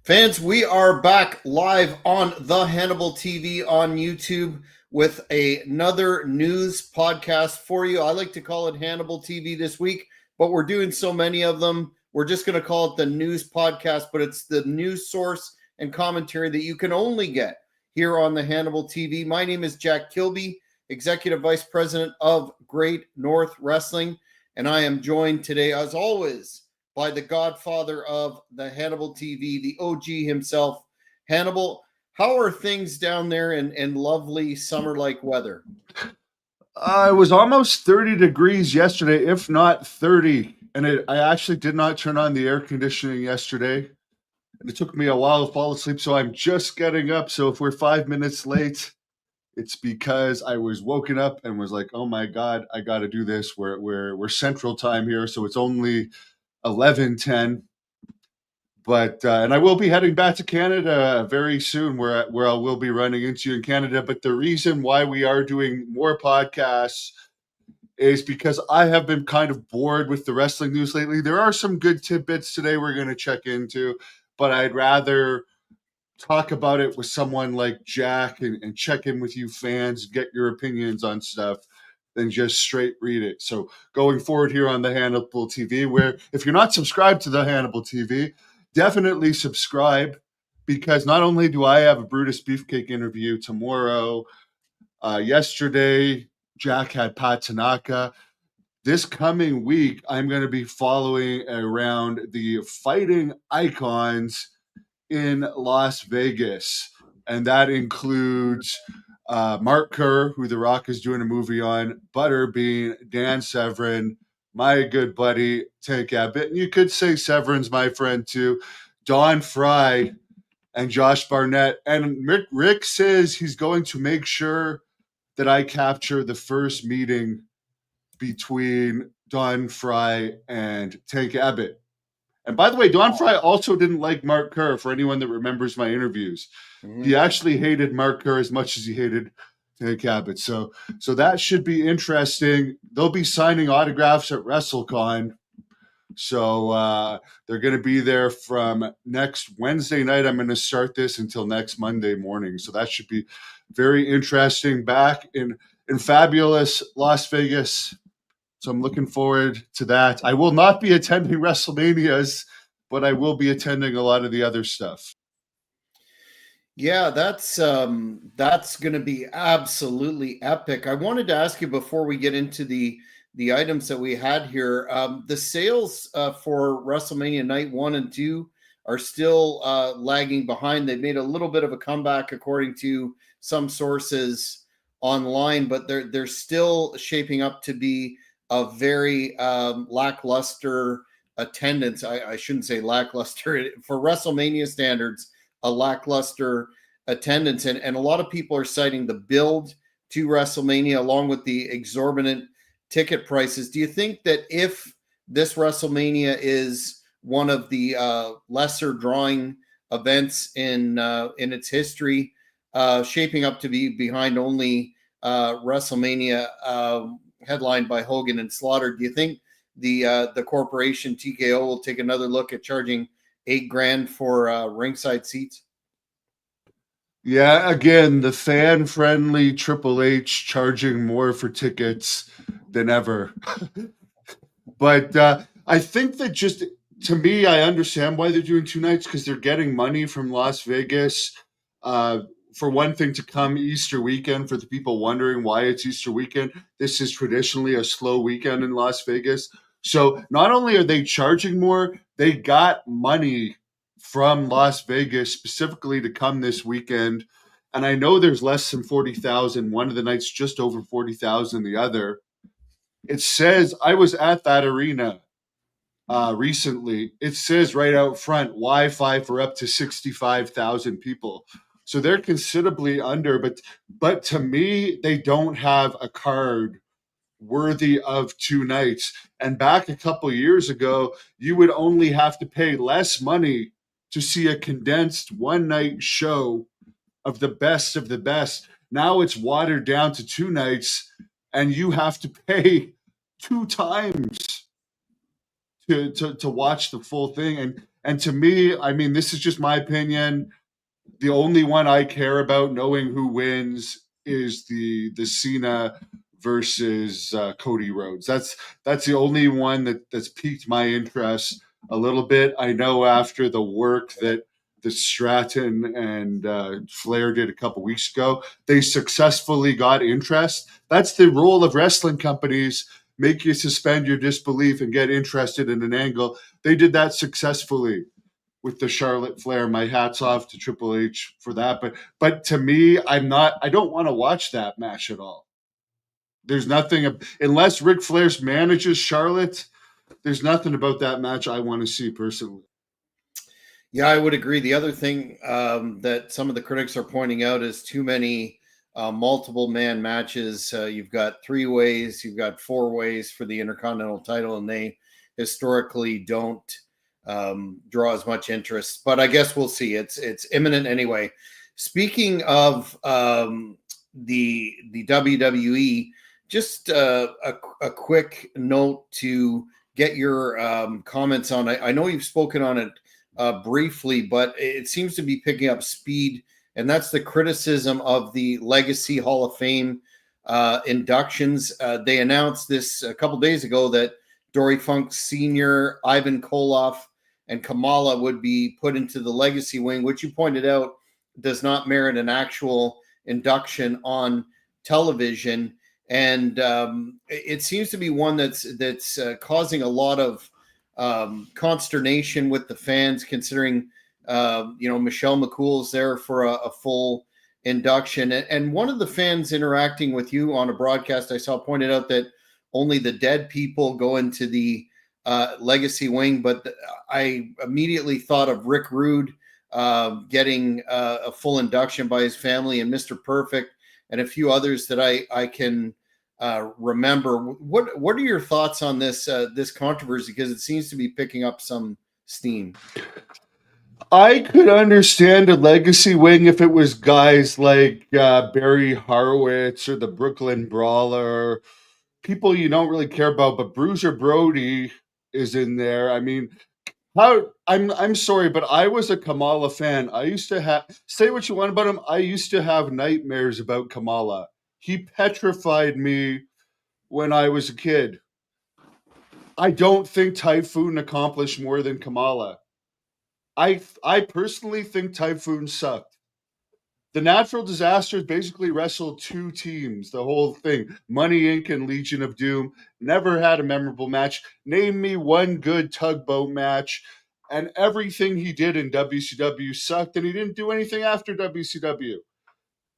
Fans, we are back live on the Hannibal TV on YouTube with another news podcast for you. I like to call it Hannibal TV this week, but we're doing so many of them. We're just going to call it the news podcast, but it's the news source and commentary that you can only get here on the Hannibal TV. My name is Jack Kilby, Executive Vice President of Great North Wrestling, and I am joined today, as always, by the godfather of the Hannibal TV, the OG himself. Hannibal, how are things down there in lovely summer-like weather? It was almost 30 degrees yesterday, if not 30. And I actually did not turn on the air conditioning yesterday. And it took me a while to fall asleep, so I'm just getting up. So if we're 5 minutes late, it's because I was woken up and was like, "Oh my God, I got to do this." We're Central Time here, so it's only 11:10. But and I will be heading back to Canada very soon, where I will be running into you in Canada. But the reason why we are doing more podcasts is because I have been kind of bored with the wrestling news lately. There are some good tidbits today we're going to check into, but I'd rather talk about it with someone like Jack and check in with you fans, get your opinions on stuff, than just straight read it. So going forward here on the Hannibal TV, where if you're not subscribed to the Hannibal TV, definitely subscribe, because not only do I have a Brutus Beefcake interview tomorrow, yesterday Jack had Pat Tanaka. This coming week, I'm going to be following around the fighting icons in Las Vegas. And that includes Mark Kerr, who The Rock is doing a movie on, Butterbean, Dan Severn, my good buddy, Tank Abbott. And you could say Severn's my friend too. Don Fry and Josh Barnett. And Rick says he's going to make sure that I capture the first meeting between Don Fry and Tank Abbott. And by the way, Don Fry also didn't like Mark Kerr, for anyone that remembers my interviews. He actually hated Mark Kerr as much as he hated Tank Abbott. So that should be interesting. They'll be signing autographs at WrestleCon. So they're going to be there from next Wednesday night. I'm going to start this until next Monday morning. So that should be very interesting back in fabulous Las Vegas. So I'm looking forward to that. I will not be attending WrestleManias, but I will be attending a lot of the other stuff. Yeah, that's going to be absolutely epic. I wanted to ask you before we get into the items that we had here. The sales for WrestleMania Night 1 and 2 are still lagging behind. They've made a little bit of a comeback according to some sources online, but they're still shaping up to be a very lackluster attendance. I shouldn't say lackluster. For WrestleMania standards, a lackluster attendance. And a lot of people are citing the build to WrestleMania along with the exorbitant ticket prices. Do you think that if this WrestleMania is one of the lesser drawing events in its history, shaping up to be behind only WrestleMania headlined by Hogan and Slaughter, do you think the corporation TKO will take another look at charging $8,000 for ringside seats? Yeah, again, the fan-friendly Triple H charging more for tickets than ever. But I think that just, to me, I understand why they're doing two nights, because they're getting money from Las Vegas. For one thing, to come Easter weekend, for the people wondering why it's Easter weekend, this is traditionally a slow weekend in Las Vegas. So not only are they charging more, they got money from Las Vegas specifically to come this weekend. And I know there's less than 40,000. One of the nights just over 40,000, the other. It says, I was at that arena recently. It says right out front, Wi-Fi for up to 65,000 people. So they're considerably under, but to me, they don't have a card worthy of two nights. And back a couple years ago, you would only have to pay less money to see a condensed one-night show of the best of the best. Now it's watered down to two nights, and you have to pay two times to watch the full thing. And to me, I mean, this is just my opinion. The only one I care about knowing who wins is the Cena versus Cody Rhodes. That's the only one that's piqued my interest a little bit. I know after the work that Stratton and Flair did a couple weeks ago, they successfully got interest. That's the role of wrestling companies: make you suspend your disbelief and get interested in an angle. They did that successfully with the Charlotte Flair. My hat's off to Triple H for that. But to me, I don't want to watch that match at all. There's nothing unless Ric Flair manages Charlotte. There's nothing about that match I want to see personally. Yeah, I would agree. The other thing that some of the critics are pointing out is too many multiple man matches. You've got 3 ways, you've got 4 ways for the Intercontinental title, and they historically don't draw as much interest. But I guess we'll see. It's imminent anyway. Speaking of the WWE, just a quick note to get your comments on. I know you've spoken on it briefly, but it seems to be picking up speed, and that's the criticism of the Legacy Hall of Fame inductions. They announced this a couple days ago that Dory Funk Sr., Ivan Koloff, and Kamala would be put into the Legacy wing, which you pointed out does not merit an actual induction on television. And it seems to be one that's causing a lot of consternation with the fans, considering Michelle McCool's there for a full induction. And one of the fans interacting with you on a broadcast I saw pointed out that only the dead people go into the Legacy wing, but I immediately thought of Rick Rude getting a full induction by his family, and Mr. Perfect, and a few others that I can remember. What are your thoughts on this controversy? Because it seems to be picking up some steam. I could understand a Legacy wing if it was guys like Barry Horowitz or the Brooklyn Brawler, people you don't really care about. But Bruiser Brody is in there. I mean, I'm sorry, but I was a Kamala fan. I used to have, say what you want about him, I used to have nightmares about Kamala. He petrified me when I was a kid. I don't think Typhoon accomplished more than Kamala. I personally think Typhoon sucked. The Natural Disasters basically wrestled 2 teams, the whole thing. Money Inc. and Legion of Doom. Never had a memorable match. Name me one good tugboat match. And everything he did in WCW sucked, and he didn't do anything after WCW.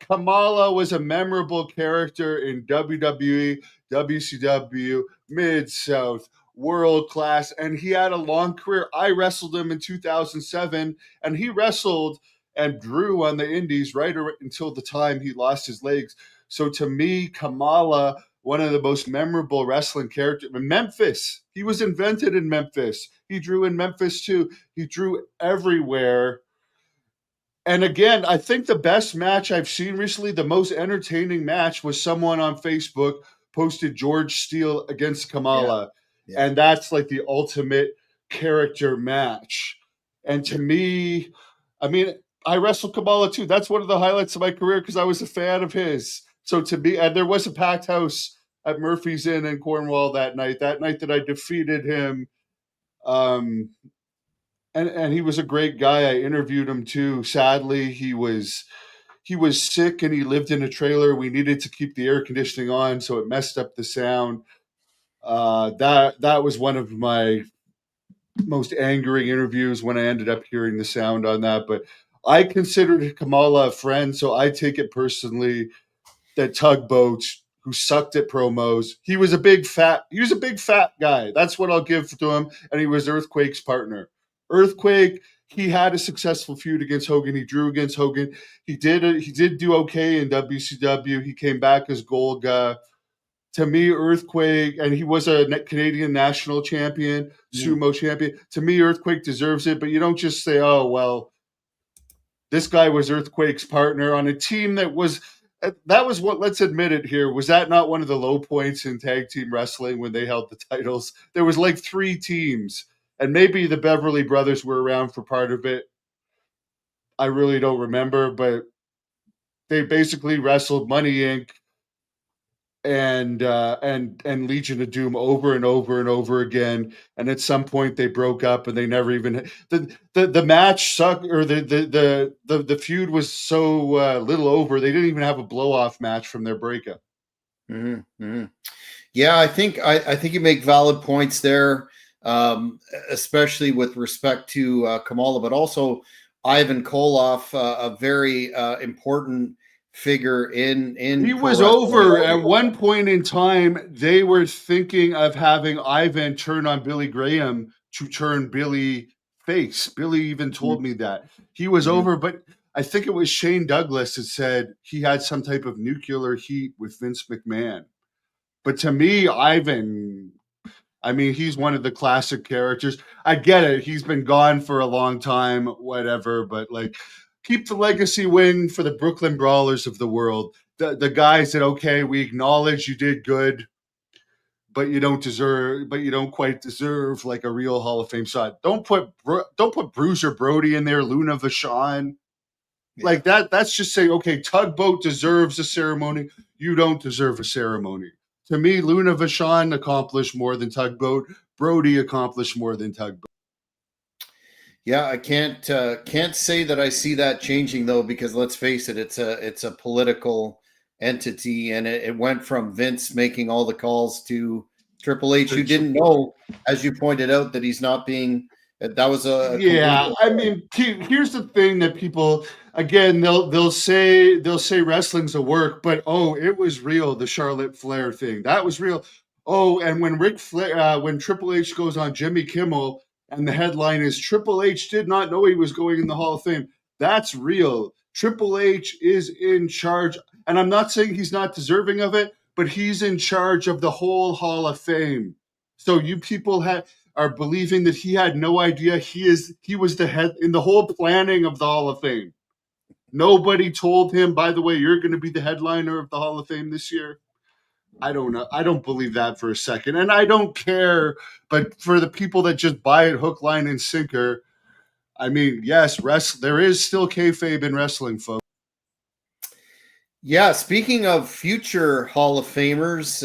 Kamala was a memorable character in WWE, WCW, Mid South, world class, and he had a long career. I wrestled him in 2007, and he wrestled and drew on the Indies right until the time he lost his legs. So to me, Kamala, one of the most memorable wrestling characters in Memphis. He was invented in Memphis. He drew in Memphis too. He drew everywhere. And again, I think the best match I've seen recently, the most entertaining match, was someone on Facebook posted George Steele against Kamala. Yeah. And that's like the ultimate character match. And to me, I mean, I wrestled Kamala too. That's one of the highlights of my career because I was a fan of his. So to me, and there was a packed house at Murphy's Inn in Cornwall that night that I defeated him. And he was a great guy. I interviewed him too. Sadly, he was sick and he lived in a trailer. We needed to keep the air conditioning on, so it messed up the sound. That was one of my most angering interviews when I ended up hearing the sound on that. But I considered Kamala a friend, so I take it personally that Tugboat, who sucked at promos, he was a big fat guy. That's what I'll give to him. And he was Earthquake's partner. Earthquake, he had a successful feud against Hogan. He drew against Hogan. He did do okay in WCW. He came back as Golga. To me, Earthquake, and he was a Canadian national champion, sumo champion. To me, Earthquake deserves it, but you don't just say, oh, well, this guy was Earthquake's partner on a team that was what, let's admit it here, was that not one of the low points in tag team wrestling when they held the titles? There was like 3 teams, and maybe the Beverly Brothers were around for part of it. I really don't remember, but they basically wrestled Money Inc. And Legion of Doom over and over and over again. And at some point they broke up, and they never even the match sucked, or the feud was so little over. They didn't even have a blow off match from their breakup. Mm-hmm. Yeah, I think you make valid points there, especially with respect to Kamala, but also Ivan Koloff, a very important figure in He pro was wrestling. over at one point in time. They were thinking of having Ivan turn on Billy Graham to turn Billy face. Billy even told me that he was Mm-hmm. over, but I think it was Shane Douglas that said he had some type of nuclear heat with Vince McMahon. But to me, Ivan, I mean, he's one of the classic characters. I get it. He's been gone for a long time, whatever, but like keep the legacy win for the Brooklyn Brawlers of the world. The guys that, okay, we acknowledge you did good, but you don't quite deserve like a real Hall of Fame shot. Don't put Bruiser Brody in there, Luna Vachon. Yeah. Like that's just saying, okay, Tugboat deserves a ceremony. You don't deserve a ceremony. To me, Luna Vachon accomplished more than Tugboat. Brody accomplished more than Tugboat. Yeah, I can't say that I see that changing though, because let's face it, it's a political entity, and it went from Vince making all the calls to Triple H, who didn't know, as you pointed out, that he's not being. That was a complete. Yeah, I mean, here's the thing that people, again, they'll say wrestling's a work, but oh, it was real. The Charlotte Flair thing, that was real. Oh, and when when Triple H goes on Jimmy Kimmel, and the headline is Triple H did not know he was going in the Hall of Fame, that's real. Triple H is in charge, and I'm not saying he's not deserving of it, but he's in charge of the whole Hall of Fame. So you people are believing that he had no idea he was the head in the whole planning of the Hall of Fame. Nobody told him, by the way, you're going to be the headliner of the Hall of Fame this year. I don't know. I don't believe that for a second. And I don't care. But for the people that just buy it hook, line, and sinker, I mean, yes, there is still kayfabe in wrestling, folks. Yeah, speaking of future Hall of Famers,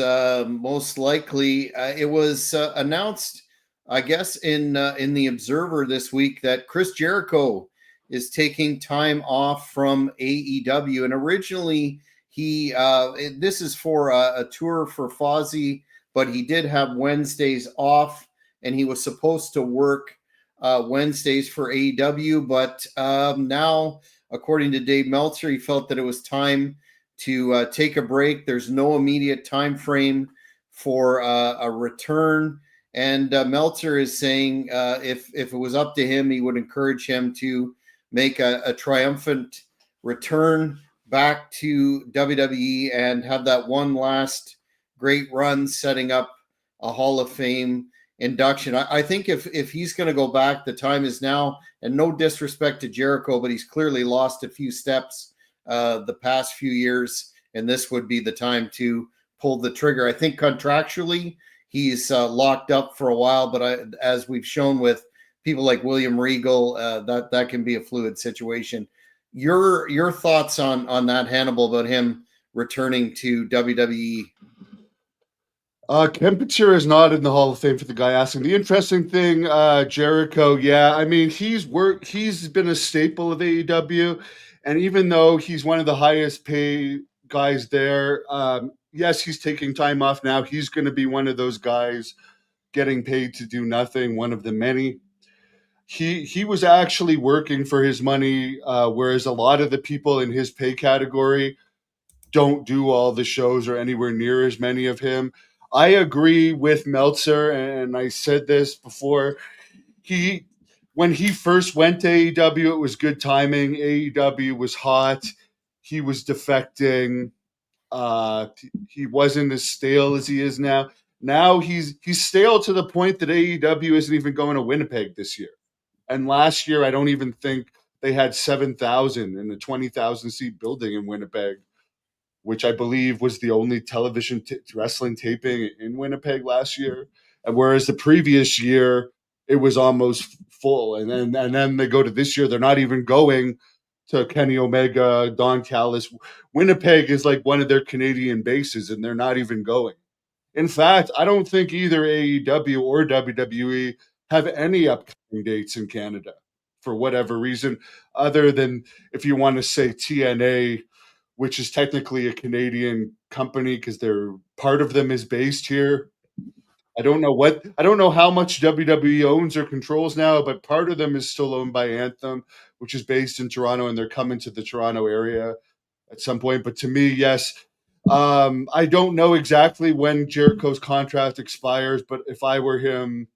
most likely it was announced, I guess, in the Observer this week that Chris Jericho is taking time off from AEW, and originally this is for a tour for Fozzy, but he did have Wednesdays off, and he was supposed to work Wednesdays for AEW, but now, according to Dave Meltzer, he felt that it was time to take a break. There's no immediate time frame for a return, and Meltzer is saying if it was up to him, he would encourage him to make a triumphant return back to WWE and have that one last great run, setting up a Hall of Fame induction. I think if he's going to go back, the time is now. And no disrespect to Jericho, but he's clearly lost a few steps the past few years, and this would be the time to pull the trigger. I think contractually he's locked up for a while, but as we've shown with people like William Regal, that can be a fluid situation. Your thoughts on that, Hannibal, about him returning to WWE? Kempicher is not in the Hall of Fame for the guy asking. The interesting thing, Jericho, yeah, I mean, he's been a staple of AEW, and even though he's one of the highest paid guys there, yes, he's taking time off now. He's going to be one of those guys getting paid to do nothing, one of the many. He was actually working for his money, whereas a lot of the people in his pay category don't do all the shows or anywhere near as many of him. I agree with Meltzer, and I said this before. He When he first went to AEW, it was good timing. AEW was hot. He was defecting. He wasn't as stale as he is now. Now he's stale to the point that AEW isn't even going to Winnipeg this year. And last year, I don't even think they had 7,000 in a 20,000 seat building in Winnipeg, which I believe was the only television wrestling taping in Winnipeg last year. And whereas the previous year, it was almost full. And then they go to this year, they're not even going to Kenny Omega, Don Callis. Winnipeg is like one of their Canadian bases, and they're not even going. In fact, I don't think either AEW or WWE have any upcoming dates in Canada for whatever reason, other than if you want to say TNA, which is technically a Canadian company because they're part of them is based here. I don't know how much WWE owns or controls now, but part of them is still owned by Anthem, which is based in Toronto, and they're coming to the Toronto area at some point. But to me, yes, I don't know exactly when Jericho's contract expires, but if I were him,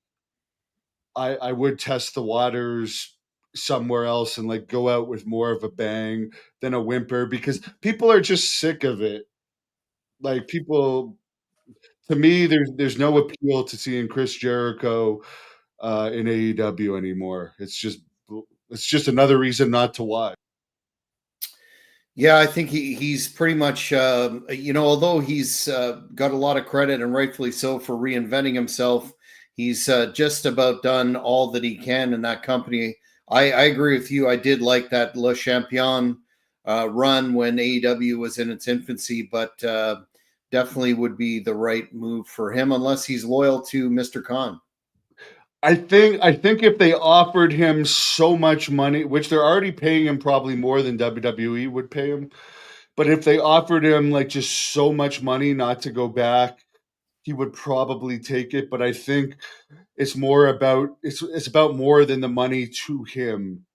I would test the waters somewhere else and like go out with more of a bang than a whimper because people are just sick of it. Like people, to me, there's no appeal to seeing Chris Jericho in AEW anymore. It's just another reason not to watch. Yeah, I think he's pretty much, although he's got a lot of credit and rightfully so for reinventing himself, he's just about done all that he can in that company. I agree with you. I did like that Le Champion run when AEW was in its infancy, but definitely would be the right move for him unless he's loyal to Mr. Khan. I think if they offered him so much money, which they're already paying him probably more than WWE would pay him, but if they offered him like just so much money not to go back, he would probably take it. But I think it's about more than the money to him.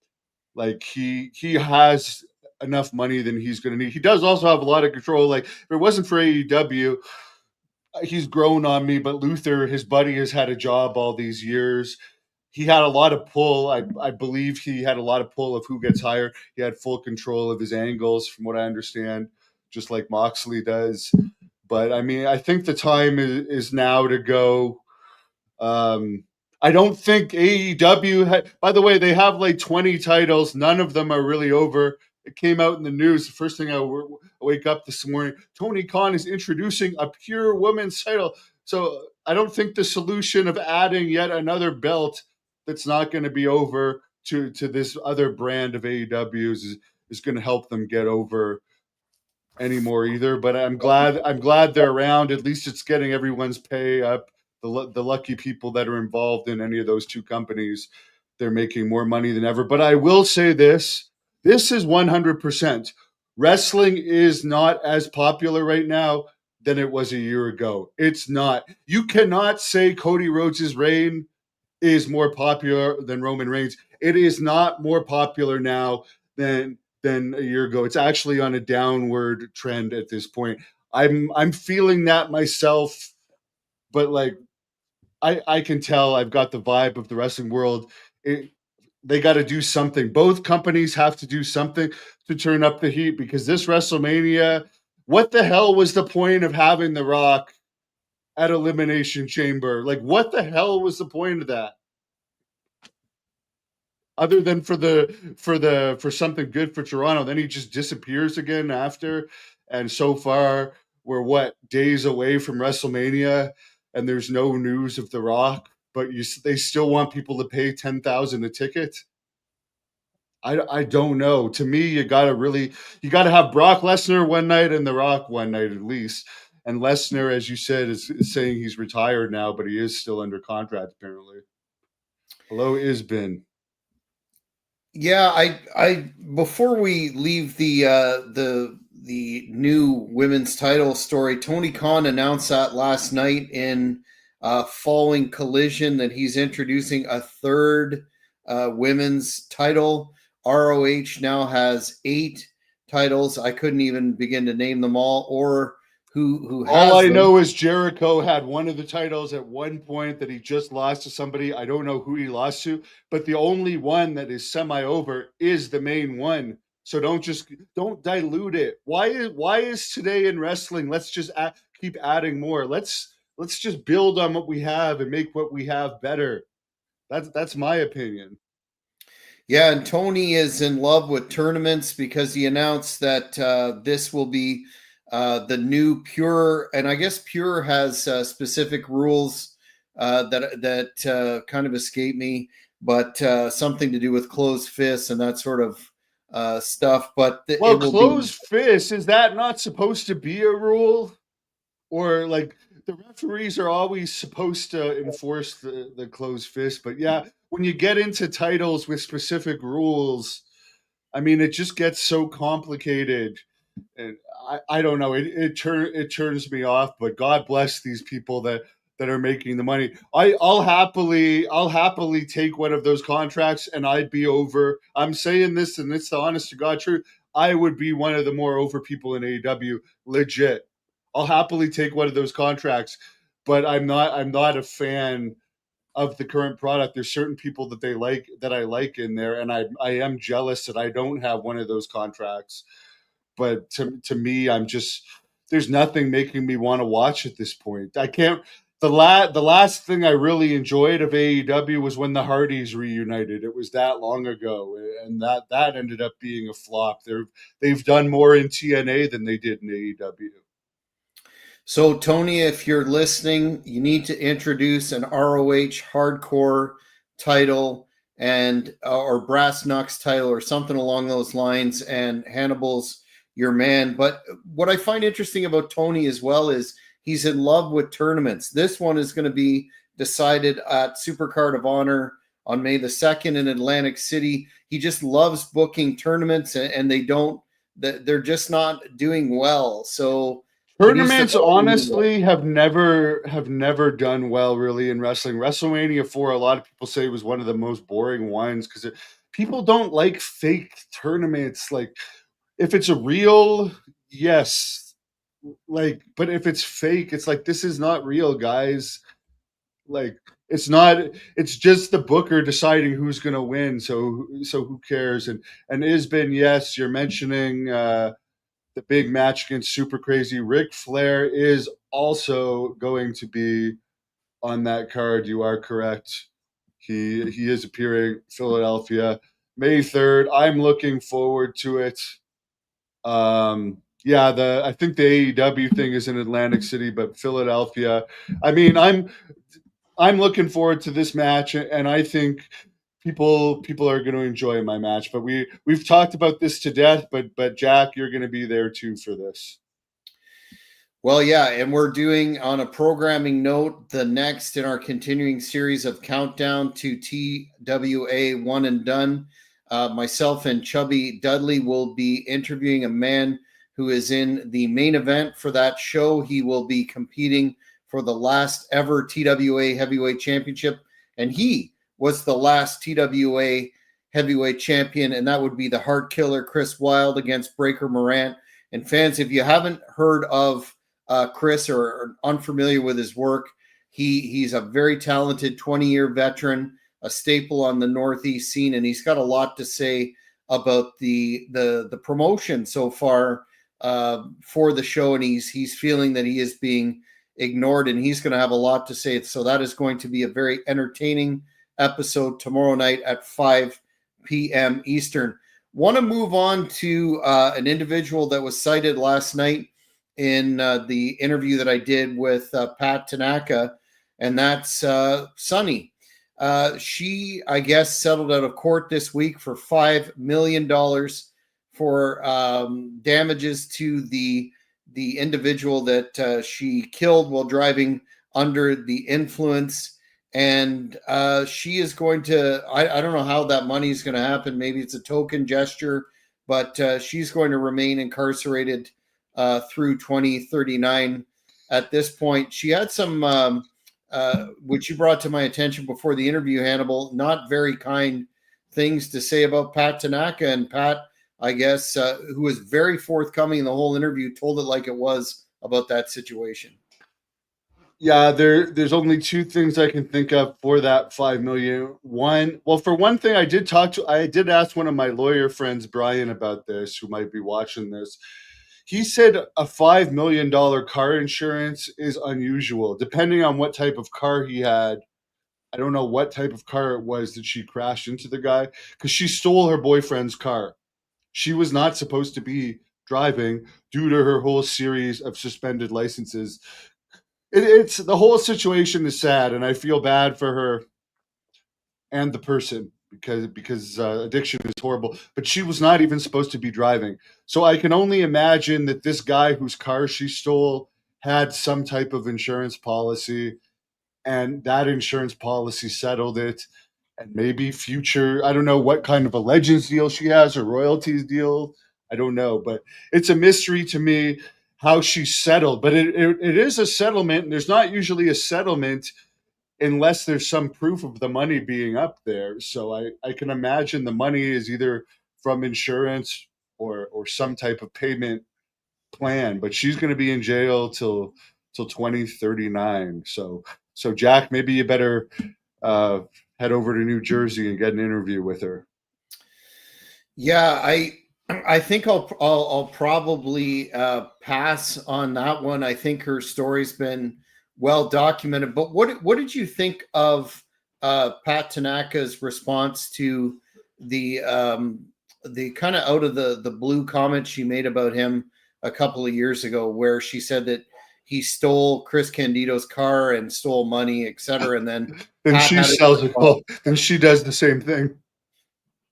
Like he has enough money than he's going to need. He does also have a lot of control. Like if it wasn't for AEW, he's grown on me. But Luther, his buddy, has had a job all these years. He had a lot of pull. I believe he had a lot of pull of who gets hired. He had full control of his angles, from what I understand, just like Moxley does. But I mean, I think the time is now to go. um, I don't think AEW by the way, they have like 20 titles. None of them are really over. It came out in the news. The first thing I wake up this morning, Tony Khan is introducing a pure women's title. So I don't think the solution of adding yet another belt that's not going to be over to this other brand of AEW's is going to help them get over anymore either. But I'm glad they're around. At least it's getting everyone's pay up. The lucky people that are involved in any of those two companies, they're making more money than ever. But I will say this: this is 100%. Wrestling is not as popular right now than it was a year ago. It's not. You cannot say Cody Rhodes' reign is more popular than Roman Reigns. It is not more popular now than a year ago. It's actually on a downward trend at this point. I'm feeling that myself, but like I can tell I've got the vibe of the wrestling world. They got to do something. Both companies have to do something to turn up the heat because this WrestleMania, what the hell was the point of having The Rock at Elimination Chamber? Like, what the hell was the point of that? Other than for something good for Toronto, then he just disappears again after. And so far, we're what days away from WrestleMania, and there's no news of The Rock. But they still want people to pay 10,000 a ticket. I don't know. To me, you gotta have Brock Lesnar one night and The Rock one night at least. And Lesnar, as you said, is saying he's retired now, but he is still under contract apparently. Hello, Isbin. Yeah, I before we leave the new women's title story, Tony Khan announced that last night in following Collision that he's introducing a third women's title. ROH now has 8 titles. I couldn't even begin to name them all or who All has I them. know is Jericho had one of the titles at one point that he just lost to somebody. I don't know who he lost to, but the only one that is semi over is the main one. So don't dilute it. Why is today in wrestling? Let's just keep adding more. Let's just build on what we have and make what we have better. That's my opinion. Yeah, and Tony is in love with tournaments because he announced that this will be the new Pure, and I guess Pure has specific rules that kind of escaped me, but something to do with closed fists and that sort of stuff. But Well, it will be. closed fist, is that not supposed to be a rule? Or like the referees are always supposed to enforce the closed fist. But yeah, when you get into titles with specific rules, I mean, it just gets so complicated. And I don't know. It turns me off. But God bless these people that are making the money. I'll happily take one of those contracts, and I'd be over. I'm saying this, and it's the honest to God truth. I would be one of the more over people in AEW, legit. I'll happily take one of those contracts, but I'm not a fan of the current product. There's certain people that I like in there, and I am jealous that I don't have one of those contracts. But to me, I'm just there's nothing making me want to watch at this point. I can't. The last thing I really enjoyed of AEW was when the Hardys reunited. It was that long ago, and that ended up being a flop. They've done more in TNA than they did in AEW. So, Tony, if you're listening, you need to introduce an ROH hardcore title and or brass knucks title or something along those lines. And Hannibal's your man. But what I find interesting about Tony as well is he's in love with tournaments. This one is going to be decided at Supercard of Honor on May the 2nd in Atlantic City. He just loves booking tournaments, and they don't. They're just not doing well. So he needs to Tournaments find a new. honestly have never done well really in wrestling. WrestleMania 4, a lot of people say, was one of the most boring ones because people don't like fake tournaments. Like if it's a real, yes, like, but if it's fake, it's like this is not real, guys. Like it's not. It's just the booker deciding who's going to win. So who cares? And Isbin, yes, you're mentioning. The big match against Super Crazy. Ric Flair is also going to be on that card. You are correct. He is appearing Philadelphia May 3rd. I'm looking forward to it. Yeah, the I think the AEW thing is in Atlantic City, but Philadelphia. I mean, I'm looking forward to this match, and I think people are going to enjoy my match. But we've talked about this to death. But Jack, you're going to be there too for this. Well, yeah, and we're doing on a programming note the next in our continuing series of countdown to TWA One and Done. Myself and Chubby Dudley will be interviewing a man who is in the main event for that show. He will be competing for the last ever TWA Heavyweight Championship, and he was the last TWA Heavyweight Champion, and that would be the Heart Killer Chris Wilde against Breaker Morant. And fans, if you haven't heard of Chris or are unfamiliar with his work, he's a very talented 20-year veteran, a staple on the Northeast scene, and he's got a lot to say about the promotion so far for the show, and he's feeling that he is being ignored, and he's going to have a lot to say. So that is going to be a very entertaining episode tomorrow night at 5 p.m. Eastern. Want to move on to an individual that was cited last night in the interview that I did with Pat Tanaka, and that's Sunny. She, I guess, settled out of court this week for $5 million for damages to the individual that she killed while driving under the influence. And she is going to, I don't know how that money is going to happen. Maybe it's a token gesture, but she's going to remain incarcerated through 2039 at this point. She had some, which you brought to my attention before the interview, Hannibal, not very kind things to say about Pat Tanaka. And Pat, I guess, who was very forthcoming in the whole interview, told it like it was about that situation. Yeah, there's only two things I can think of for that 5 million. One, well, for one thing, I did ask one of my lawyer friends, Brian, about this, who might be watching this. He said a $5 million car insurance is unusual, depending on what type of car he had. I don't know what type of car it was that she crashed into the guy because she stole her boyfriend's car. She was not supposed to be driving due to her whole series of suspended licenses. it's the whole situation is sad, and I feel bad for her and the person because addiction is horrible. But she was not even supposed to be driving, so I can only imagine that this guy whose car she stole had some type of insurance policy, and that insurance policy settled it. And maybe future, I don't know what kind of a legends deal she has or royalties deal. I don't know, but it's a mystery to me how she settled. But it is a settlement, and there's not usually a settlement unless there's some proof of the money being up there. So I can imagine the money is either from insurance or some type of payment plan. But she's going to be in jail till 2039. So Jack, maybe you better uh, head over to New Jersey and get an interview with her. Yeah, I think I'll probably pass on that one. I think her story's been well documented. But what did you think of Pat Tanaka's response to the kind of out of the blue comment she made about him a couple of years ago, where she said that he stole Chris Candido's car and stole money, etc. And then Then Pat she had his sells it. response. Well, then she does the same thing.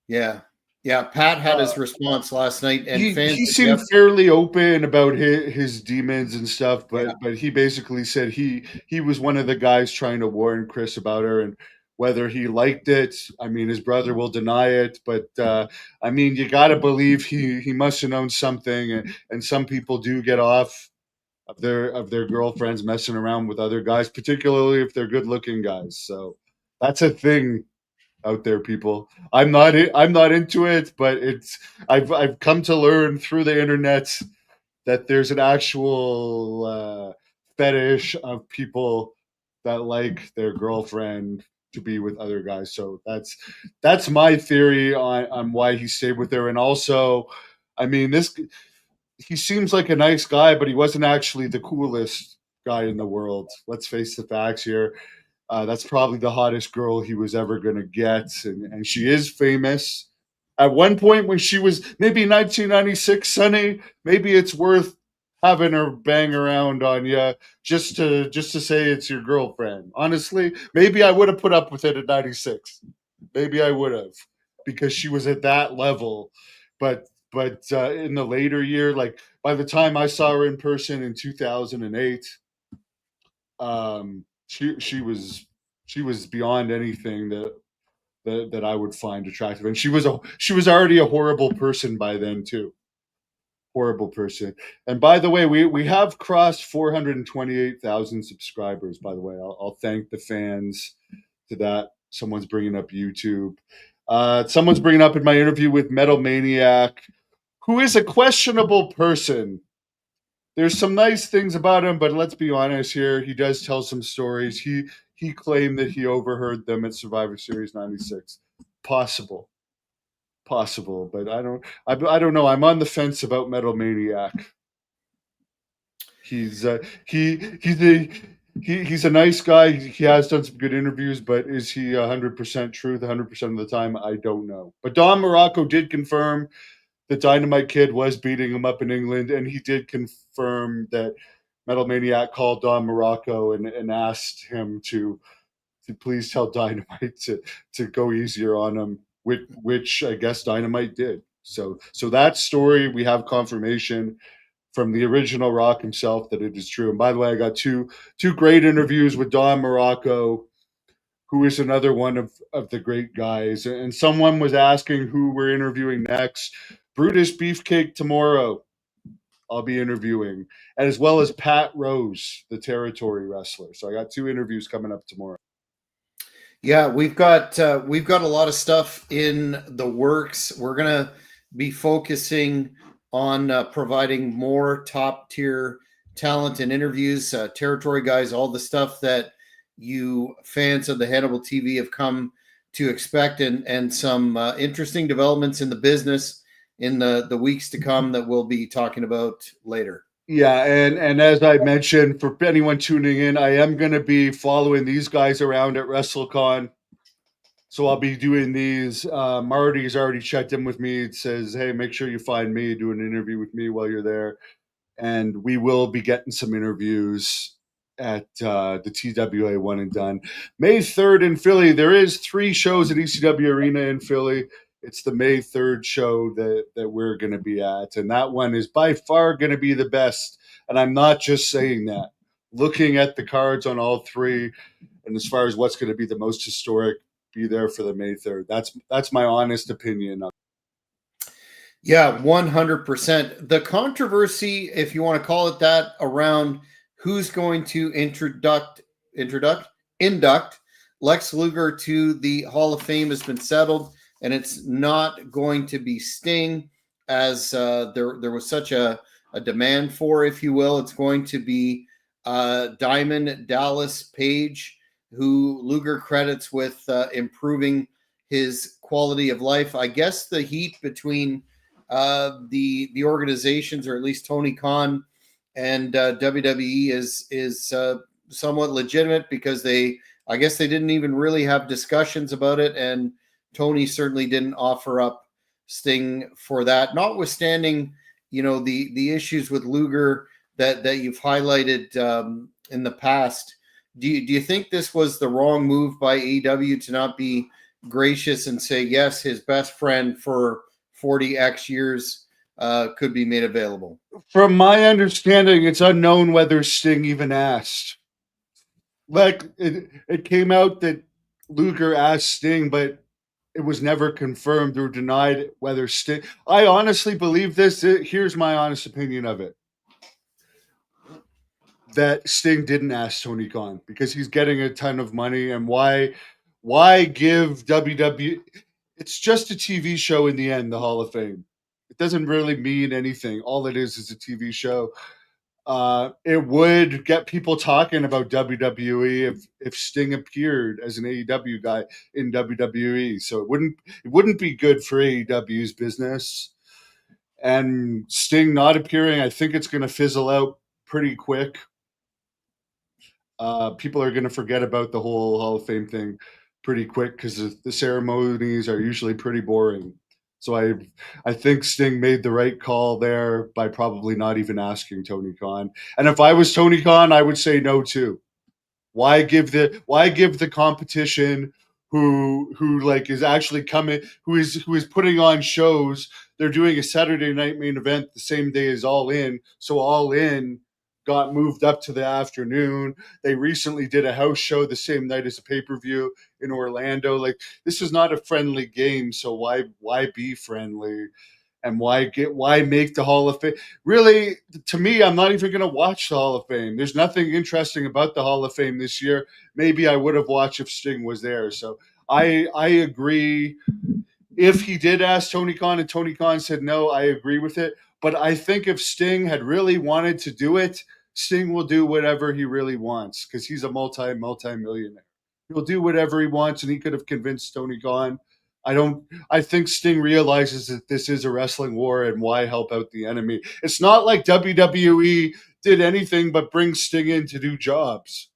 Yeah. Yeah. Pat had Uh, his response last night, and fans he said, seemed yep. fairly open about his demons and stuff, Yeah. but he basically said he was one of the guys trying to warn Chris about her, and whether he liked it, I mean, his brother will deny it, but I mean, you got to believe he must have known something, and some people do get off of their girlfriends messing around with other guys, particularly if they're good looking guys. So that's a thing out there, people. I'm not into it, but it's I've come to learn through the internet that there's an actual fetish of people that like their girlfriend to be with other guys. So that's my theory on why he stayed with her. And also, I mean, this he seems like a nice guy, but he wasn't actually the coolest guy in the world. Let's face the facts here. That's probably the hottest girl he was ever going to get. And she is famous. At one point, when she was maybe 1996, Sonny, maybe it's worth having her bang around on you just to say it's your girlfriend. Honestly, maybe I would have put up with it at 96. Maybe I would have because she was at that level. But in the later year, like by the time I saw her in person in 2008, she was beyond anything that I would find attractive, and she was already a horrible person by then too. Horrible person. And by the way, we have crossed 428,000 subscribers. By the way, I'll thank the fans to that. Someone's bringing up YouTube. Someone's bringing up in my interview with Metal Maniac, who is a questionable person. There's some nice things about him, but let's be honest here. He does tell some stories. He claimed that he overheard them at Survivor Series '96. Possible, possible, but I don't know. I'm on the fence about Metal Maniac. He's he's a nice guy. He has done some good interviews, but is he 100% truth 100% of the time? I don't know. But Don Morocco did confirm the Dynamite Kid was beating him up in England, and he did confirm that Metal Maniac called Don Morocco and asked him to please tell Dynamite to go easier on him, which I guess Dynamite did. So that story we have confirmation from the original Rock himself that it is true. And by the way, I got two great interviews with Don Morocco, who is another one of the great guys. And someone was asking who we're interviewing next. Brutus Beefcake tomorrow. I'll be interviewing, as well as Pat Rose, the territory wrestler. So I got two interviews coming up tomorrow. Yeah, we've got a lot of stuff in the works. We're gonna be focusing on providing more top tier talent and interviews, territory guys, all the stuff that you fans of the Hannibal TV have come to expect, and some interesting developments in the business in the weeks to come that we'll be talking about later. Yeah, and as I mentioned, for anyone tuning in, I am going to be following these guys around at WrestleCon. So I'll be doing these. Marty's already checked in with me. It says, "Hey, make sure you find me, do an interview with me while you're there," and we will be getting some interviews. at the TWA One and Done. May 3rd in Philly. There is 3 shows at ECW Arena in Philly. It's the May 3rd show that we're going to be at, and that one is by far going to be the best. And I'm not just saying that. Looking at the cards on all 3, and as far as what's going to be the most historic, be there for the May 3rd. That's my honest opinion. Yeah, 100%. The controversy, if you want to call it that, around who's going to introduct, induct Lex Luger to the Hall of Fame has been settled, and it's not going to be Sting, as there was such a demand for, if you will. It's going to be Diamond Dallas Page, who Luger credits with improving his quality of life. I guess the heat between the organizations, or at least Tony Khan and WWE, is somewhat legitimate, because I guess they didn't even really have discussions about it, and Tony certainly didn't offer up Sting for that. Notwithstanding, the issues with Luger that you've highlighted in the past. Do you think this was the wrong move by AEW to not be gracious and say yes, his best friend for 40x years could be made available? From my understanding, it's unknown whether Sting even asked. Like it came out that Luger asked Sting, but it was never confirmed or denied whether Sting. I honestly believe this. Here's my honest opinion of it: that Sting didn't ask Tony Khan because he's getting a ton of money, and why give WWE? It's just a TV show in the end, the Hall of Fame. It doesn't really mean anything. All it is a TV show. It would get people talking about WWE if Sting appeared as an AEW guy in WWE. So it wouldn't be good for AEW's business. And Sting not appearing, I think it's going to fizzle out pretty quick. People are going to forget about the whole Hall of Fame thing pretty quick because the ceremonies are usually pretty boring. So I think Sting made the right call there by probably not even asking Tony Khan. And if I was Tony Khan, I would say no too. Why give the competition who like is actually coming, who is putting on shows? They're doing a Saturday night main event the same day as All In, so All In got moved up to the afternoon. They recently did a house show the same night as a pay-per-view in Orlando. Like, this is not a friendly game, so why be friendly? And why make the Hall of Fame? Really, to me, I'm not even going to watch the Hall of Fame. There's nothing interesting about the Hall of Fame this year. Maybe I would have watched if Sting was there. So I agree. If he did ask Tony Khan and Tony Khan said no, I agree with it. But I think if Sting had really wanted to do it, Sting will do whatever he really wants because he's a multi-millionaire. He'll do whatever he wants, and he could have convinced Tony Khan. I don't. I think Sting realizes that this is a wrestling war, and why help out the enemy? It's not like WWE did anything but bring Sting in to do jobs.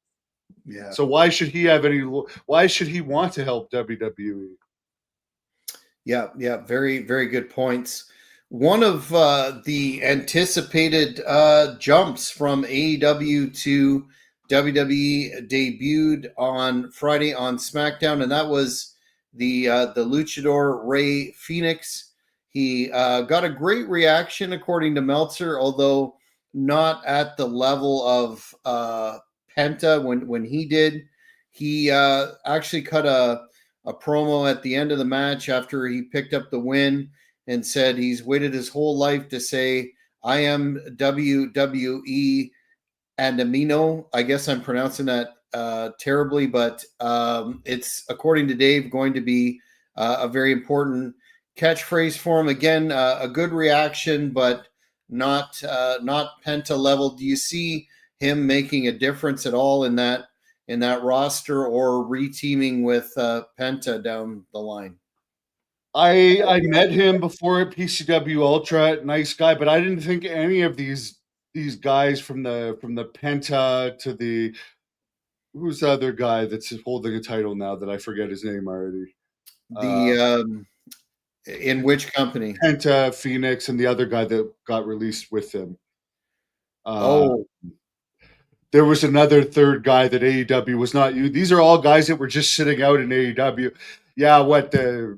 Yeah. So why should he have any? Why should he want to help WWE? Yeah, very, very good points. One of the anticipated jumps from AEW to WWE debuted on Friday on SmackDown, and that was the Luchador Rey Fenix. He got a great reaction, according to Meltzer, although not at the level of Penta when he did. He actually cut a promo at the end of the match after he picked up the win and said he's waited his whole life to say, "I am WWE and Amino." I guess I'm pronouncing that terribly, but it's, according to Dave, going to be a very important catchphrase for him. Again, a good reaction, but not Penta level. Do you see him making a difference at all in that roster, or reteaming with Penta down the line? I met him before at PCW Ultra, nice guy, but I didn't think any of these guys from the Penta to the, who's the other guy that's holding a title now that I forget his name already. The In which company? Penta, Phoenix, and the other guy that got released with him. Uh, Oh, there was another third guy that AEW was not you. These are all guys that were just sitting out in AEW. Yeah,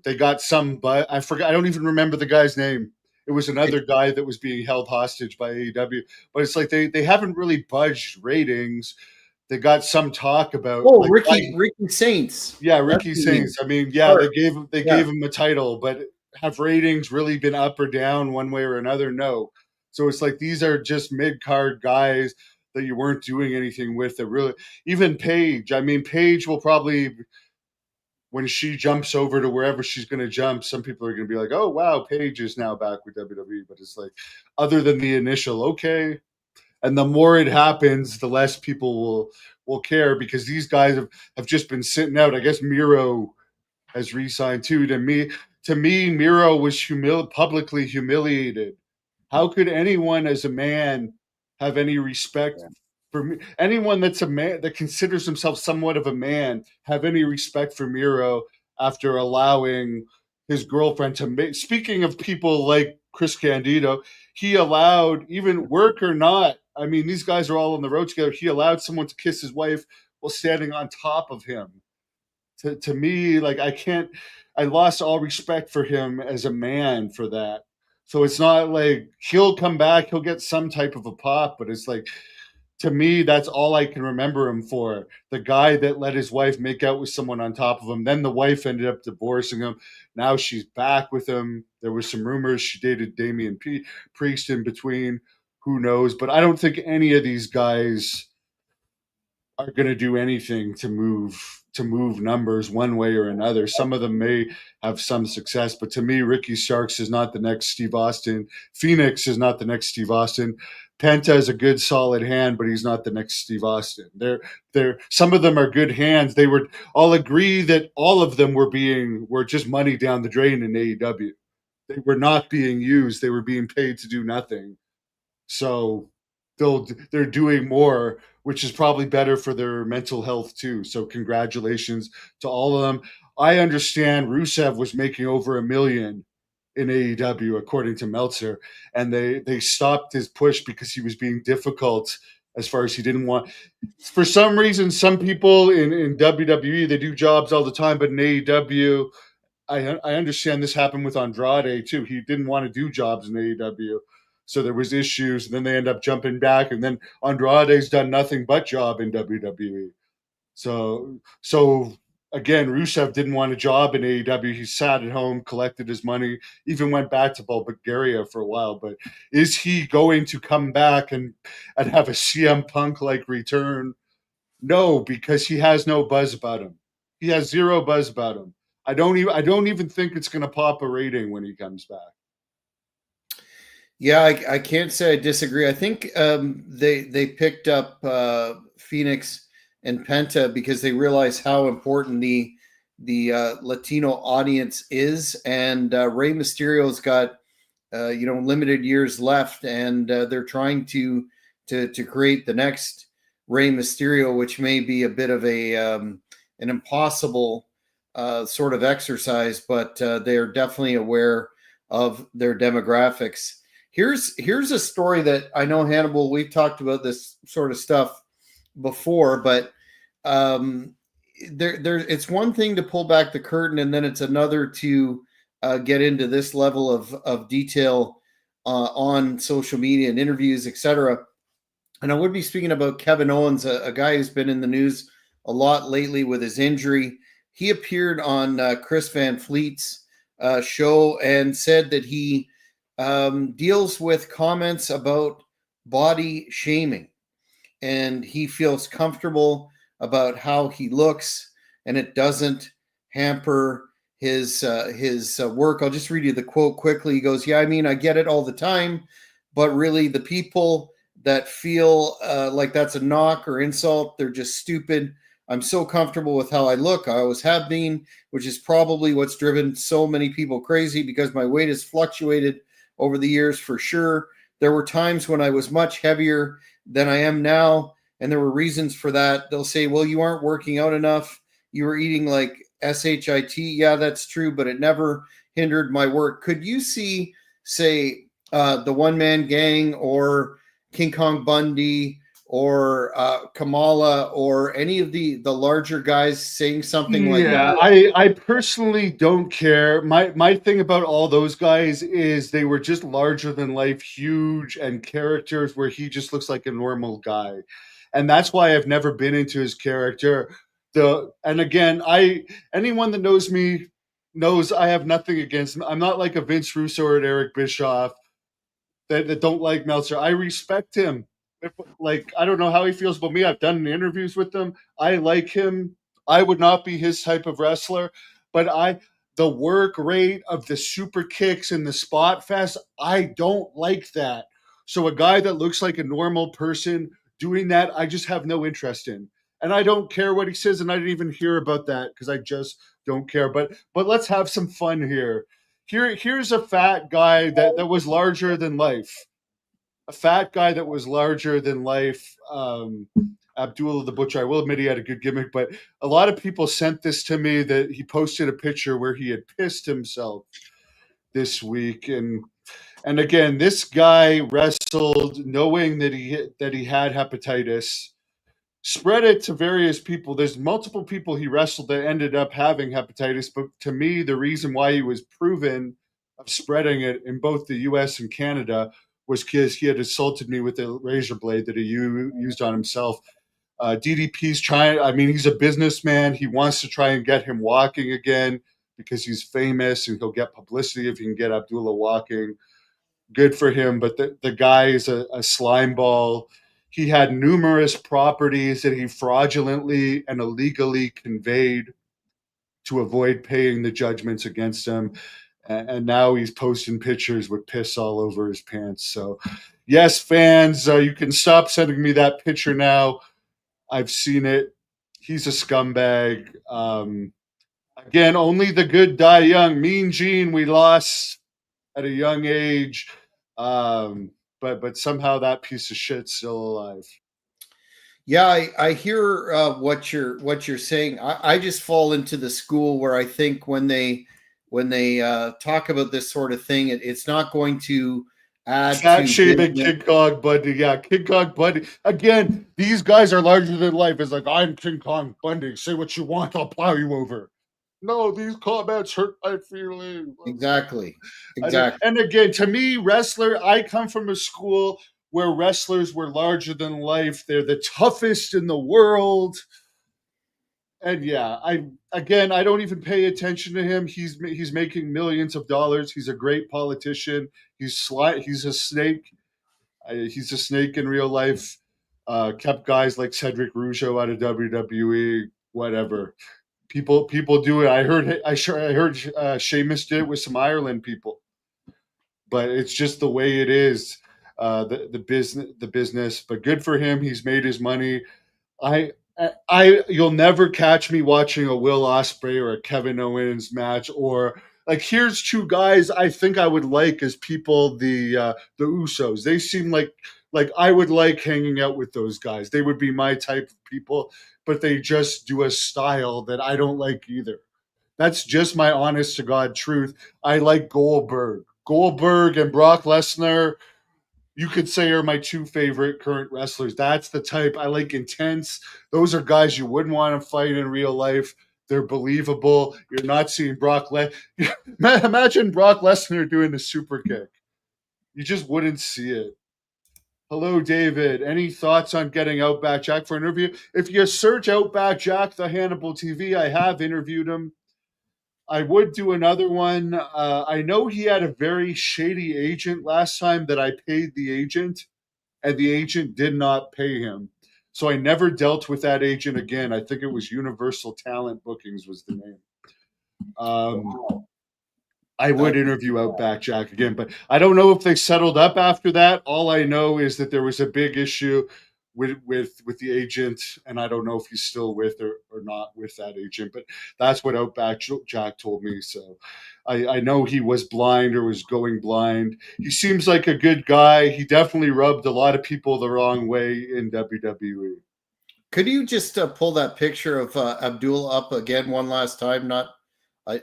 they got some, but I forgot. I don't even remember the guy's name. It was another guy that was being held hostage by AEW. But it's like they haven't really budged ratings. They got some talk about Oh, like Ricky Saints. yeah, That's Ricky who you mean. Saints. I mean, yeah, Sorry. they Yeah. gave him a title, but have ratings really been up or down one way or another? No. So it's like these are just mid card guys that you weren't doing anything with. That really, even Paige. I mean, Paige will probably when she jumps over to wherever she's going to jump, some people are going to be like, "Oh wow, Paige is now back with WWE." But it's like, other than the initial, okay, and the more it happens, the less people will care because these guys have just been sitting out. I guess Miro has re-signed too. To me, Miro was publicly humiliated. How could anyone as a man have any respect for me? Anyone that's a man that considers himself somewhat of a man have any respect for Miro after allowing his girlfriend to make? Speaking of people like Chris Candido, he allowed, even work or not. I mean, these guys are all on the road together. He allowed someone to kiss his wife while standing on top of him. To me, like I lost all respect for him as a man for that. So it's not like he'll come back, he'll get some type of a pop, but it's like to me, that's all I can remember him for. The guy that let his wife make out with someone on top of him. Then the wife ended up divorcing him. Now she's back with him. There was some rumors she dated Priest in between. Who knows? But I don't think any of these guys are going to do anything to move numbers one way or another. Some of them may have some success, but to me, Ricky Starks is not the next Steve Austin. Phoenix is not the next Steve Austin. Penta is a good, solid hand, but he's not the next Steve Austin. They're some of them are good hands. I'll agree that all of them were just money down the drain in AEW. They were not being used. They were being paid to do nothing. So they're doing more, which is probably better for their mental health too. So congratulations to all of them. I understand Rusev was making over $1 million in AEW according to Meltzer, and they stopped his push because he was being difficult as far as he didn't want. For some reason, some people in WWE they do jobs all the time, but in AEW I understand this happened with Andrade too. He didn't want to do jobs in AEW, so there was issues. And then they end up jumping back, and then Andrade's done nothing but job in WWE. So again, Rusev didn't want a job in AEW. He sat at home, collected his money, even went back to Bulgaria for a while. But is he going to come back and have a CM Punk like return? No, because he has no buzz about him. He has zero buzz about him. I don't even think it's going to pop a rating when he comes back. Yeah, I can't say I disagree. I think they picked up Phoenix and Penta because they realize how important the Latino audience is, and Rey Mysterio's got limited years left, and they're trying to create the next Rey Mysterio, which may be a bit of an impossible sort of exercise, but they are definitely aware of their demographics. Here's a story that I know, Hannibal. We've talked about this sort of stuff before, but there it's one thing to pull back the curtain, and then it's another to get into this level of detail on social media and interviews, etc. And I would be speaking about Kevin Owens, a guy who's been in the news a lot lately with his injury. He appeared on Chris Van Fleet's show and said that he deals with comments about body shaming, and he feels comfortable about how he looks, and it doesn't hamper his work. I'll just read you the quote quickly. He goes, "Yeah, I mean, I get it all the time, but really, the people that feel like that's a knock or insult, they're just stupid. I'm so comfortable with how I look. I always have been, which is probably what's driven so many people crazy because my weight has fluctuated over the years for sure. There were times when I was much heavier than I am now, and there were reasons for that. They'll say, well, you aren't working out enough. You were eating like SHIT. Yeah, that's true, but it never hindered my work." Could you see, say, the One Man Gang or King Kong Bundy or Kamala or any of the larger guys saying something like Yeah, that? I personally don't care. My thing about all those guys is they were just larger than life, huge, and characters where he just looks like a normal guy. And that's why I've never been into his character. The and again, I anyone that knows me knows I have nothing against him. I'm not like a Vince Russo or an Eric Bischoff that don't like Meltzer. I respect him. Like, I don't know how he feels about me. I've done interviews with him. I like him. I would not be his type of wrestler, but the work rate of the super kicks and the spot fest, I don't like that. So a guy that looks like a normal person doing that, I just have no interest in. And I don't care what he says, and I didn't even hear about that because I just don't care. But let's have some fun here. Here's a fat guy that was larger than life. A fat guy that was larger than life. Abdullah the Butcher. I will admit he had a good gimmick, but a lot of people sent this to me that he posted a picture where he had pissed himself this week. And again, this guy wrestled knowing that he had hepatitis, spread it to various people. There's multiple people he wrestled that ended up having hepatitis, but to me, the reason why he was proven of spreading it in both the US and Canada was because he had assaulted me with a razor blade that he used on himself. DDP's trying, I mean, he's a businessman. He wants to try and get him walking again because he's famous and he'll get publicity if he can get Abdullah walking. Good for him, but the guy is a slime ball. He had numerous properties that he fraudulently and illegally conveyed to avoid paying the judgments against him. And now he's posting pictures with piss all over his pants. So, yes, fans, you can stop sending me that picture now. I've seen it. He's a scumbag. Again, only the good die young. Mean Gene, we lost at a young age. Um, but somehow that piece of shit's still alive. Yeah, I hear what you're saying. I just fall into the school where I think when they talk about this sort of thing, it's not going to add Fat to shaming business. King Kong Bundy. Yeah, King Kong Bundy. Again, these guys are larger than life. It's like, I'm King Kong Bundy. Say what you want, I'll plow you over. No, these comments hurt my feelings. Exactly, exactly. And again, to me, wrestler, I come from a school where wrestlers were larger than life. They're the toughest in the world. And yeah, I don't even pay attention to him. He's making millions of dollars. He's a great politician. He's a snake. He's a snake in real life. Kept guys like Cedric Rougeau out of WWE. Whatever. People do it. I heard Sheamus did it with some Ireland people, but it's just the way it is. The business. But good for him. He's made his money. You'll never catch me watching a Will Ospreay or a Kevin Owens match, or like, here's two guys I think I would like as people, the Usos. They seem like I would like hanging out with those guys. They would be my type of people, but they just do a style that I don't like either. That's just my honest to God truth. I like Goldberg. Goldberg and Brock Lesnar, you could say, are my two favorite current wrestlers. That's the type I like. Intense. Those are guys you wouldn't want to fight in real life. They're believable. You're not seeing Imagine Brock Lesnar doing the super kick. You just wouldn't see it. Hello, David. Any thoughts on getting Outback Jack for an interview? If you search Outback Jack, the Hannibal TV, I have interviewed him. I would do another one. I know he had a very shady agent last time that I paid the agent, and the agent did not pay him. So I never dealt with that agent again. I think it was Universal Talent Bookings was the name. Um, I would interview Outback Jack again, but I don't know if they settled up after that. All I know is that there was a big issue with the agent, and I don't know if he's still with or not with that agent. But that's what Outback Jack told me. So I know he was blind or was going blind. He seems like a good guy. He definitely rubbed a lot of people the wrong way in WWE. Could you just pull that picture of Abdul up again one last time? Not, I.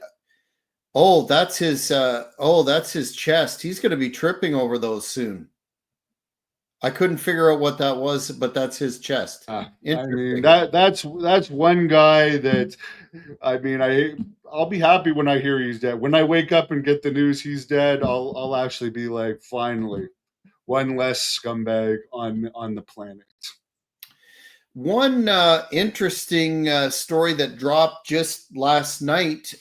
Oh, that's his. Oh, that's his chest. He's going to be tripping over those soon. I couldn't figure out what that was, but that's his chest. I mean Interesting. that's one guy that I mean I'll be happy when I hear he's dead. When I wake up and get the news he's dead, I'll actually be like, finally, one less scumbag on the planet. One interesting story that dropped just last night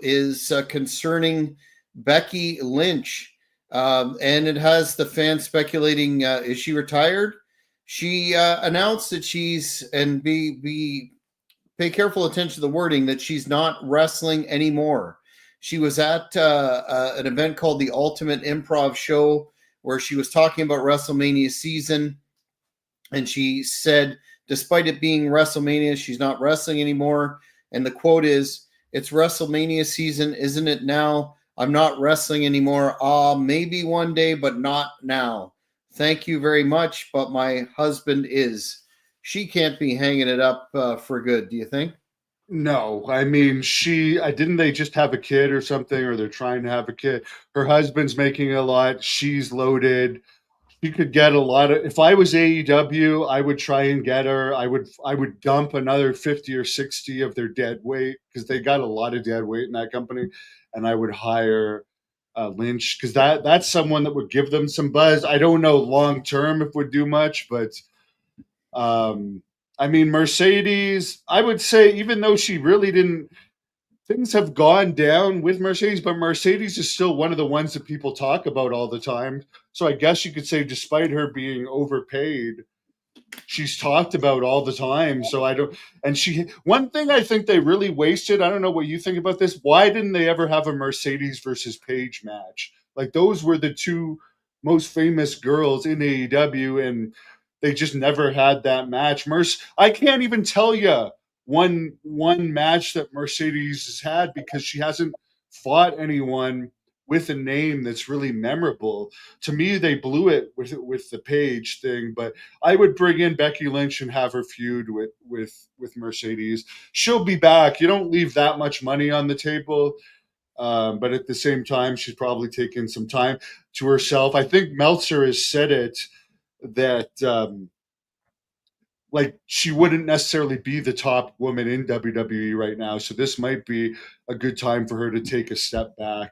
is concerning Becky Lynch. And it has the fans speculating, is she retired? She announced that and pay careful attention to the wording, that she's not wrestling anymore. She was at an event called the Ultimate Improv Show where she was talking about WrestleMania season. And she said, despite it being WrestleMania, she's not wrestling anymore. And the quote is, "It's WrestleMania season, isn't it now? I'm not wrestling anymore. Maybe one day, but not now. Thank you very much, but my husband is." She can't be hanging it up for good, do you think? No, I mean she. I didn't they just have a kid or something, or they're trying to have a kid. Her husband's making a lot. She's loaded. She could get a lot of. If I was AEW, I would try and get her. I would dump another 50 or 60 of their dead weight, because they got a lot of dead weight in that company, and I would hire Lynch, because that's someone that would give them some buzz. I don't know long term if would do much, but um, I mean Mercedes. I would say, even though she really didn't, things have gone down with Mercedes, but Mercedes is still one of the ones that people talk about all the time. So I guess you could say, despite her being overpaid, she's talked about all the time. So I don't, and she, one thing I think they really wasted, I don't know what you think about this. Why didn't they ever have a Mercedes versus Paige match? Like, those were the two most famous girls in AEW, and they just never had that match. I can't even tell you one match that Mercedes has had, because she hasn't fought anyone with a name that's really memorable. To me, they blew it with the Paige thing, but I would bring in Becky Lynch and have her feud with Mercedes. She'll be back. You don't leave that much money on the table, but at the same time, she's probably taken some time to herself. I think Meltzer has said it, that like, she wouldn't necessarily be the top woman in WWE right now, so this might be a good time for her to take a step back.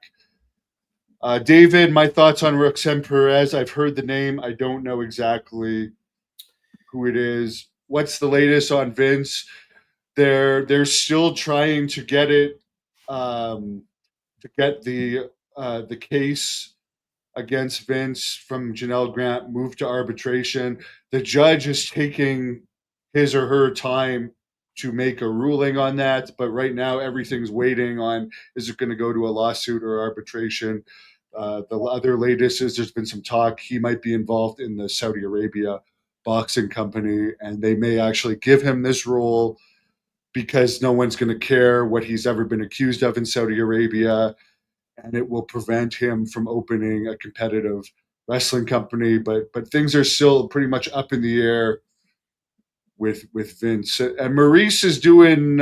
David, my thoughts on Roxanne Perez. I've heard the name. I don't know exactly who it is. What's the latest on Vince? They're still trying to get it, to get the case against Vince from Janelle Grant moved to arbitration. The judge is taking his or her time to make a ruling on that, but right now everything's waiting on, is it going to go to a lawsuit or arbitration? The other latest is there's been some talk he might be involved in the Saudi Arabia boxing company, and they may actually give him this role because no one's going to care what he's ever been accused of in Saudi Arabia, and it will prevent him from opening a competitive wrestling company. But things are still pretty much up in the air with Vince. And Maurice is doing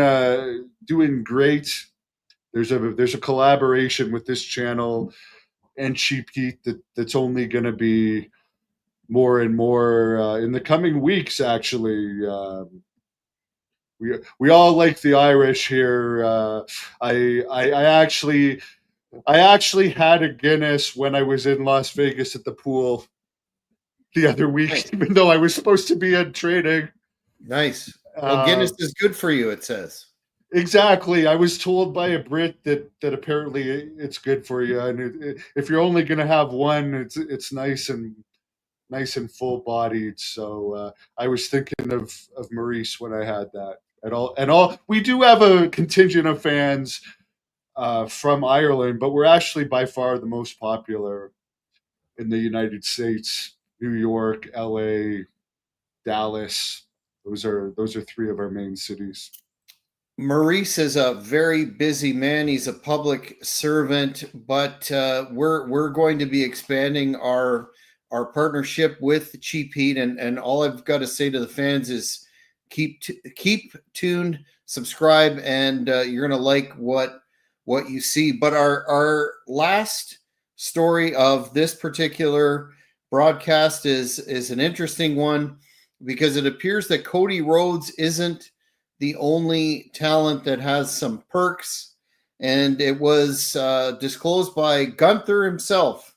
great. There's a collaboration with this channel and Cheap Heat that's only going to be more and more in the coming weeks. Actually, we all like the Irish here. I actually had a Guinness when I was in Las Vegas at the pool the other week, Nice. even though I was supposed to be in training. Nice. Well, Uh, Guinness is good for you, it says. exactly. I was told by a Brit that apparently it's good for you, and if you're only going to have one, it's nice and full bodied. So I was thinking of Maurice when I had that. And all we do have a contingent of fans from Ireland, but we're actually by far the most popular in the United States: New York, LA, Dallas. Those are three of our main cities. Maurice is a very busy man. He's a public servant, but we're going to be expanding our partnership with Cheap Heat, and all I've got to say to the fans is keep tuned, subscribe, and you're going to like what you see. But our last story of this particular broadcast is an interesting one because it appears that Cody Rhodes isn't the only talent that has some perks, and it was disclosed by Gunther himself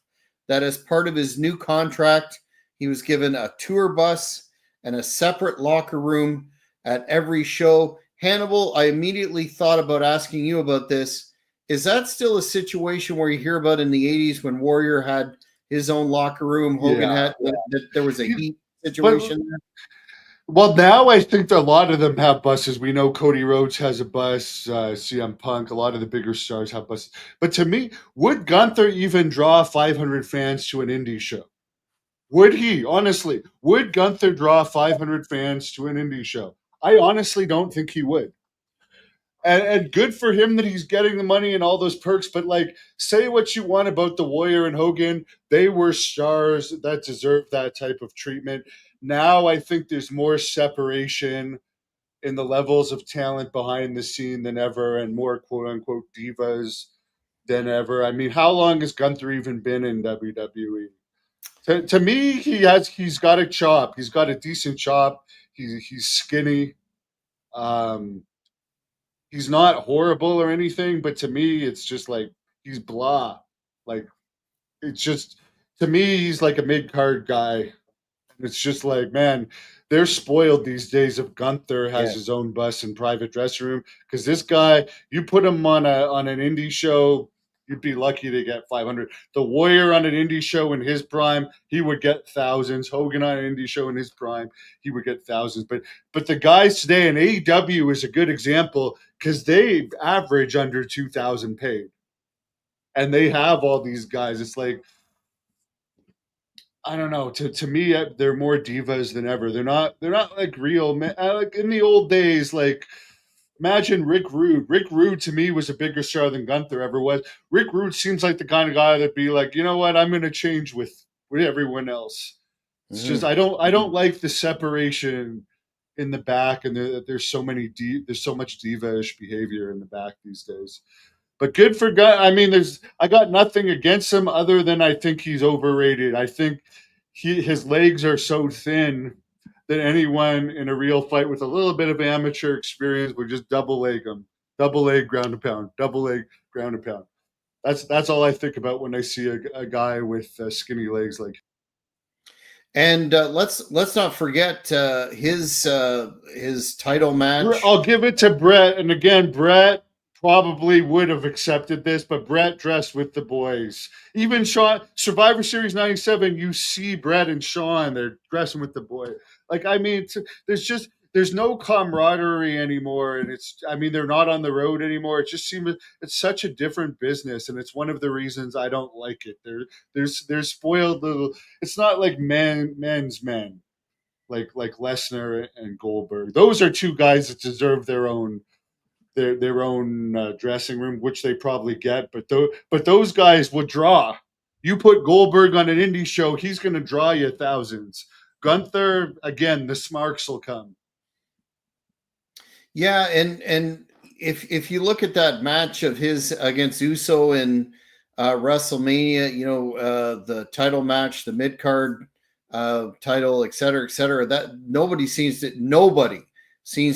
that as part of his new contract, he was given a tour bus and a separate locker room at every show. Hannibal, I immediately thought about asking you about this. Is that still a situation where you hear about in the 80s when Warrior had his own locker room? Hogan Yeah. had that there was a heat But situation there. well, now I think that a lot of them have buses. We know Cody Rhodes has a bus, CM Punk, a lot of the bigger stars have buses. But to me, would Gunther even draw 500 fans to an indie show? Would he, honestly, would Gunther draw 500 fans to an indie show? I honestly don't think he would. And good for him that he's getting the money and all those perks. But like, say what you want about the Warrior and Hogan, they were stars that deserved that type of treatment. Now I think there's more separation in the levels of talent behind the scene than ever, and more quote unquote divas than ever. I mean, how long has Gunther even been in WWE? To me, he's got a chop. He's got a decent chop. He's skinny. Um, he's not horrible or anything, but to me, it's just like he's blah. Like it's just to me, he's like a mid card guy. It's just like, man, they're spoiled these days if Gunther has Yeah. his own bus and private dressing room. Because this guy, you put him on an indie show, you'd be lucky to get 500. The Warrior on an indie show in his prime, he would get thousands. Hogan on an indie show in his prime, he would get thousands. But the guys today in AEW is a good example because they average under 2,000 paid, and they have all these guys. It's like I don't know. To me, they're more divas than ever. They're not like real men. Like in the old days, like imagine Rick Rude. Rick Rude to me was a bigger star than Gunther ever was. Rick Rude seems like the kind of guy that'd be like, you know what, I'm going to change with everyone else. It's just Mhm. I don't like the separation in the back, and there's so much diva-ish behavior in the back these days. But good for guy. I mean, I got nothing against him other than I think he's overrated. I think his legs are so thin that anyone in a real fight with a little bit of amateur experience would just double leg him, double leg ground and pound, double leg ground and pound. That's all I think about when I see a guy with skinny legs like. And let's not forget his title match. I'll give it to Brett. And again, Brett probably would have accepted this, but Brett dressed with the boys. Even Sean, Survivor Series 97, you see Brett and Sean, they're dressing with the boy. Like, I mean, there's no camaraderie anymore. And I mean, they're not on the road anymore. It just seems it's such a different business. And it's one of the reasons I don't like it. They're spoiled little, it's not like men's men like Lesnar and Goldberg. Those are two guys that deserve their own dressing room, which they probably get. But those guys would draw. You put Goldberg on an indie show, he's going to draw you thousands. Gunther, again, the smarks will come. Yeah, and if you look at that match of his against Uso in WrestleMania, the title match, the mid card title, et cetera, that nobody seems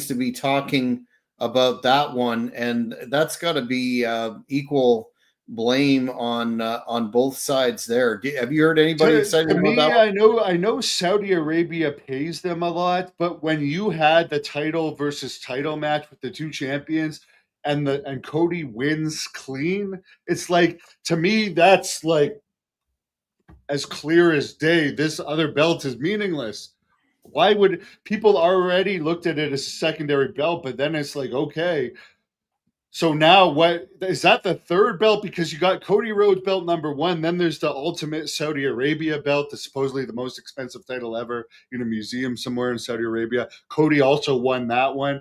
to be talking about that one, and that's got to be equal blame on both sides there. Have you heard anybody excited To about that me, one? I know Saudi Arabia pays them a lot, but when you had the title versus title match with the two champions and Cody wins clean, it's like to me that's like as clear as day. This other belt is meaningless. Why would people already looked at it as a secondary belt, but then it's like okay, so now what is that the third belt? Because you got Cody Rhodes belt number one, then there's the ultimate Saudi Arabia belt, that's supposedly the most expensive title ever in a museum somewhere in Saudi Arabia. Cody also won that one.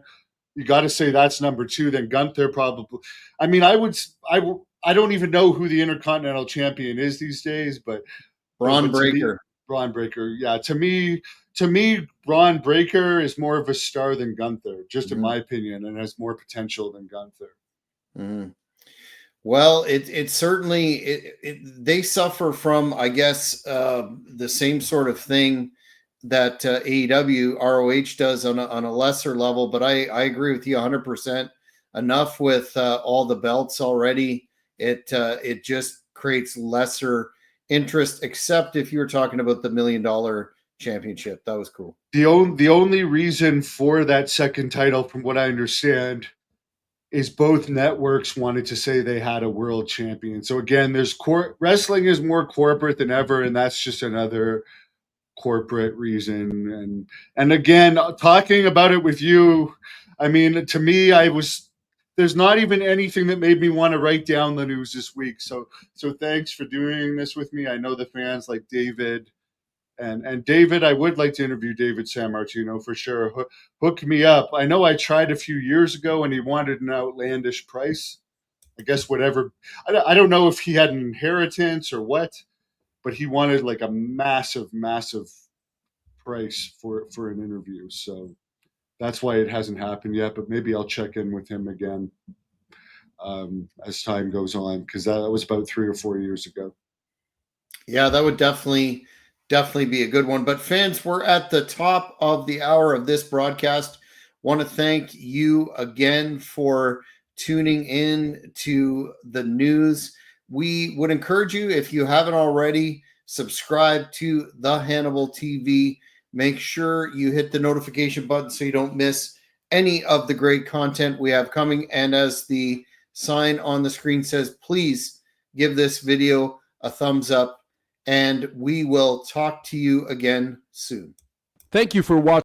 You got to say that's number two. Then Gunther probably. I mean, I don't even know who the Intercontinental Champion is these days, Braun but to me, Breaker. Braun Breaker, yeah, to me, Braun Breaker is more of a star than Gunther, just in Mhm, my opinion, and has more potential than Gunther. mhm. Well, it certainly they suffer from, I guess, the same sort of thing that AEW ROH does on a lesser level. But I agree with you 100%. Enough with all the belts already. It just creates lesser interest, except if you were talking about the $1 million championship. That was cool. The only reason for that second title, from what I understand, is both networks wanted to say they had a world champion. So again, wrestling is more corporate than ever, and that's just another corporate reason. And again, talking about it with you, I mean, to me, there's not even anything that made me want to write down the news this week. So thanks for doing this with me. I know the fans like David. And David, I would like to interview David Sammartino for sure. Hook me up. I know I tried a few years ago and he wanted an outlandish price. I guess whatever. I don't know if he had an inheritance or what, but he wanted like a massive, massive price for an interview. So that's why it hasn't happened yet. But maybe I'll check in with him again as time goes on, because that was about 3 or 4 years ago. Yeah, that would definitely be a good one. But fans, we're at the top of the hour of this broadcast. Want to thank you again for tuning in to the news. We would encourage you, if you haven't already, subscribe to the Hannibal TV. Make sure you hit the notification button so you don't miss any of the great content we have coming. And as the sign on the screen says, please give this video a thumbs up, and we will talk to you again soon. Thank you for watching.